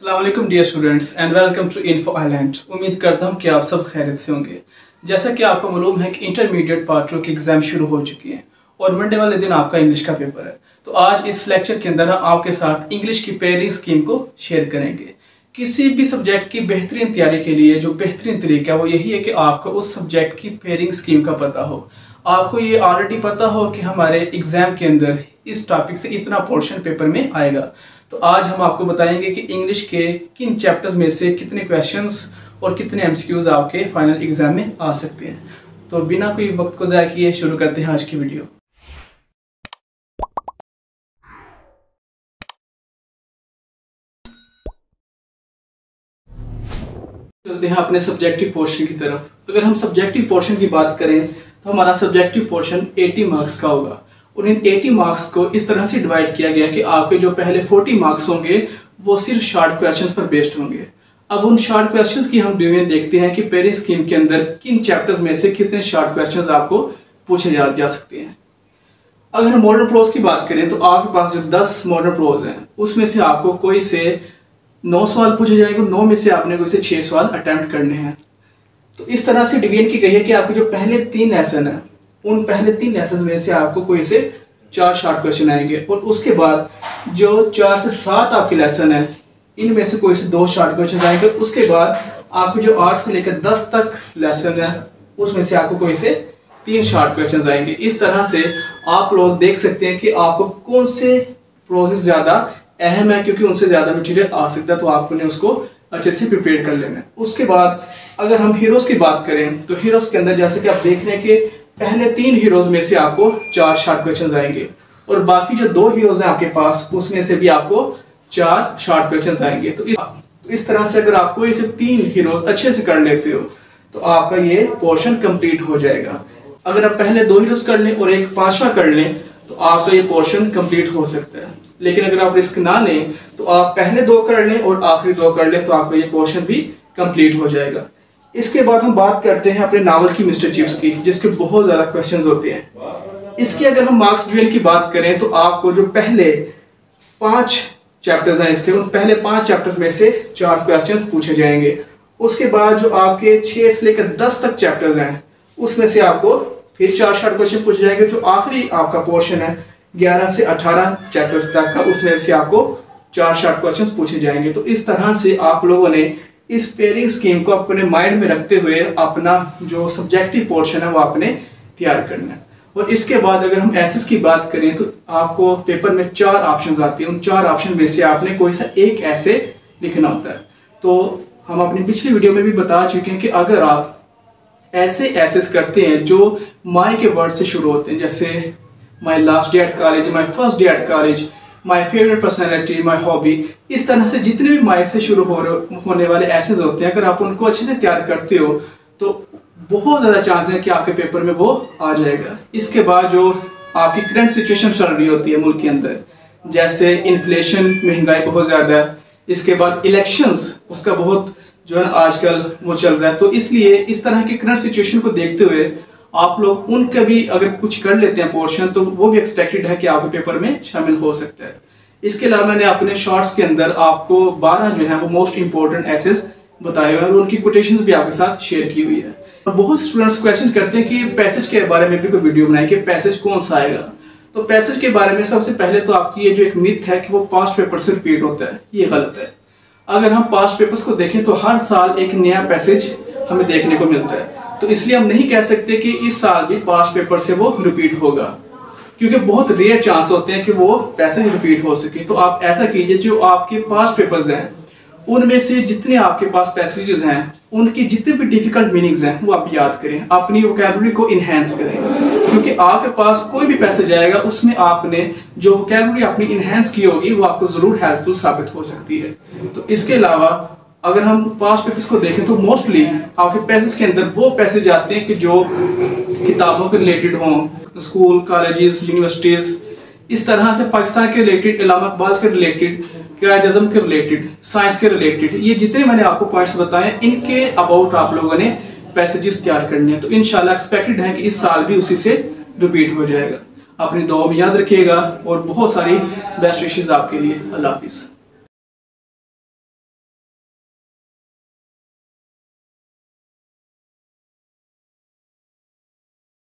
अस्सलाम वालेकुम dear students and welcome to info island. उम्मीद करता हूँ कि आप सब खैरियत से होंगे। जैसा कि आपको मालूम है कि इंटरमीडिएट पार्ट 2 की एग्ज़ाम शुरू हो चुकी है और मंडे वाले दिन आपका इंग्लिश का पेपर है। तो आज इस लेक्चर के अंदर आपके साथ इंग्लिश की पेयरिंग स्कीम को शेयर करेंगे। किसी भी सब्जेक्ट की बेहतरीन तैयारी के लिए जो बेहतरीन तरीका है वो यही है कि आपको उस सब्जेक्ट की पेयरिंग स्कीम का पता हो। आपको ये ऑलरेडी पता हो कि हमारे एग्ज़ाम के अंदर इस टॉपिक से इतना पोर्शन पेपर में आएगा। तो आज हम आपको बताएंगे कि इंग्लिश के किन चैप्टर्स में से कितने क्वेश्चंस और कितने एमसीक्यूज आपके फाइनल एग्जाम में आ सकते हैं। तो बिना कोई वक्त को ज़ाया किए शुरू करते हैं आज की वीडियो। चलते हैं अपने सब्जेक्टिव पोर्शन की तरफ। अगर हम सब्जेक्टिव पोर्शन की बात करें तो हमारा सब्जेक्टिव पोर्शन 80 मार्क्स का होगा और इन 80 मार्क्स को इस तरह से डिवाइड किया गया कि आपके जो पहले 40 मार्क्स होंगे वो सिर्फ शॉर्ट क्वेश्चंस पर बेस्ड होंगे। अब उन शॉर्ट क्वेश्चंस की हम डिवीजन देखते हैं कि पेयरिंग स्कीम के अंदर किन चैप्टर्स में से कितने शॉर्ट क्वेश्चंस आपको पूछे जा सकते हैं। अगर हम मॉडर्न प्रोज की बात करें तो आपके पास जो 10 मॉडर्न प्रोज हैं उसमें से आपको कोई से 9 सवाल पूछे जाएंगे, 9 में से आपने कोई से 6 सवाल अटैम्प्ट करने हैं। तो इस तरह से डिवीजन की गई है कि आपके जो पहले 3 लेसन हैं उन पहले 3 लेसन में से आपको कोई से 4 शॉर्ट क्वेश्चन आएंगे और उसके बाद जो 4 से 7 आपके लेसन है इनमें से कोई से 2 शॉर्ट क्वेश्चन आएंगे। उसके बाद आपके जो 8 से लेकर 10 तक लेसन है उसमें से आपको कोई से 3 शॉर्ट क्वेश्चन आएंगे। इस तरह से आप लोग देख सकते हैं कि आपको कौन से प्रोसेस ज़्यादा अहम है, क्योंकि उनसे ज़्यादा मटेरियल आ सकता है तो आपने उसको अच्छे से प्रिपेयर कर लेना है। उसके बाद अगर हम हीरोज़ की बात करें तो हीरोज़ के अंदर जैसे कि आप देख रहे हैं कि पहले 3 हीरोज़ में से आपको 4 शॉर्ट क्वेश्चन आएंगे और बाकी जो 2 हीरोज़ हैं आपके पास उसमें से भी आपको 4 शॉर्ट क्वेश्चन आएंगे। तो इस तरह से अगर आपको इसे 3 हीरोज़ अच्छे से कर लेते हो तो आपका ये पोर्शन कंप्लीट हो जाएगा। अगर आप पहले 2 हीरोज़ कर लें और एक 5वां कर लें तो आपका ये पोर्शन कंप्लीट हो सकता है। लेकिन अगर आप रिस्क ना लें तो आप पहले 2 कर लें और आखिरी 2 कर लें तो आपका ये पोर्शन भी कंप्लीट हो जाएगा। इसके बाद हम बात करते हैं अपने नावल की मिस्टर चिप्स की, जिसके बहुत ज़्यादा क्वेश्चंस होते हैं। इसकी अगर हम मार्क्स डिवीजन की बात करें तो आपको जो पहले 5 चैप्टर्स हैं इसके उन पहले 5 चैप्टर्स में से 4 क्वेश्चंस पूछे जाएंगे। उसके बाद जो आपके 6 से लेकर 10 तक चैप्टर्स हैं उसमें से आपको फिर 4 शॉर्ट क्वेश्चन पूछे जाएंगे। जो आखिरी आपका पोर्शन है 11 से 18 चैप्टर्स तक का उसमें से आपको 4 शॉर्ट क्वेश्चंस पूछे जाएंगे। तो इस तरह से आप लोगों ने इस पेयरिंग स्कीम को अपने माइंड में रखते हुए अपना जो सब्जेक्टिव पोर्शन है वो आपने तैयार करना है। और इसके बाद अगर हम एसेस की बात करें तो आपको पेपर में 4 ऑप्शंस आती हैं। उन 4 ऑप्शन में से आपने कोई सा एक ऐसे लिखना होता है। तो हम अपनी पिछली वीडियो में भी बता चुके हैं कि अगर आप ऐसे एसेस करते हैं जो माई के वर्ड से शुरू होते हैं, जैसे my last day at college, my first day at college, my favourite personality, my hobby, इस तरह से जितने भी माई से शुरू होने वाले एसेज होते हैं अगर आप उनको अच्छे से तैयार करते हो तो बहुत ज़्यादा चांस है कि आपके पेपर में वो आ जाएगा। इसके बाद जो आपकी करंट सिचुएशन चल रही होती है मुल्क के अंदर, जैसे इन्फ्लेशन, महंगाई बहुत ज़्यादा है, इसके बाद इलेक्शंस उसका बहुत जो है आजकल वो चल रहा है। तो इसलिए इस तरह की करंट सिचुएशन को देखते हुए आप लोग उनका भी अगर कुछ कर लेते हैं पोर्शन तो वो भी एक्सपेक्टेड है कि आपके पेपर में शामिल हो सकता है। इसके अलावा मैंने अपने शॉर्ट्स के अंदर आपको 12 जो है वो मोस्ट इंपॉर्टेंट एसेस बताए हुए हैं और उनकी कोटेशंस भी आपके साथ शेयर की हुई है। और बहुत स्टूडेंट्स क्वेश्चन करते हैं कि पैसेज के बारे में भी कोई वीडियो बनाए कि पैसेज कौन सा आएगा। तो पैसेज के बारे में सबसे पहले तो आपकी ये जो एक मिथ है कि वो पास्ट पेपर से रिपीट होता है, ये गलत है। अगर हम पास्ट पेपर्स को देखें तो हर साल एक नया पैसेज हमें देखने को मिलता है। तो इसलिए हम नहीं कह सकते कि इस साल भी पास्ट पेपर से वो रिपीट होगा, क्योंकि बहुत रेयर चांस होते हैं कि वो पैसेज रिपीट हो सके। तो आप ऐसा कीजिए जो आपके पास्ट पेपर्स हैं उनमें से जितने आपके पास पैसेजेस हैं उनकी जितने भी डिफिकल्ट मीनिंग्स हैं वो आप याद करें, अपनी वोकैबुलरी को इन्हेंस करें, क्योंकि आपके पास कोई भी पैसेज आएगा उसमें आपने जो वोकैबुलरी अपनी इन्हेंस की होगी वो आपको ज़रूर हेल्पफुल साबित हो सकती है। तो इसके अलावा अगर हम पास्ट पेपर्स को देखें तो मोस्टली आपके पैसेज के अंदर वो पैसेज आते हैं कि जो किताबों के रिलेटेड हों, स्कूल, कॉलेजेस, यूनिवर्सिटीज़, इस तरह से पाकिस्तान के रिलेटेड, इलामा इकबाल के रिलेटेड, क़याद-ए-आज़म के रिलेटेड, साइंस के रिलेटेड, ये जितने मैंने आपको पॉइंट्स बताए इनके अबाउट आप लोगों ने पैसेजेस तैयार करने हैं। तो इंशाल्लाह एक्सपेक्टेड है कि इस साल भी उसी से रिपीट हो जाएगा। अपनी दुआ में याद रखिएगा और बहुत सारी बेस्ट विशेस आपके लिए। अल्लाह हाफिज़।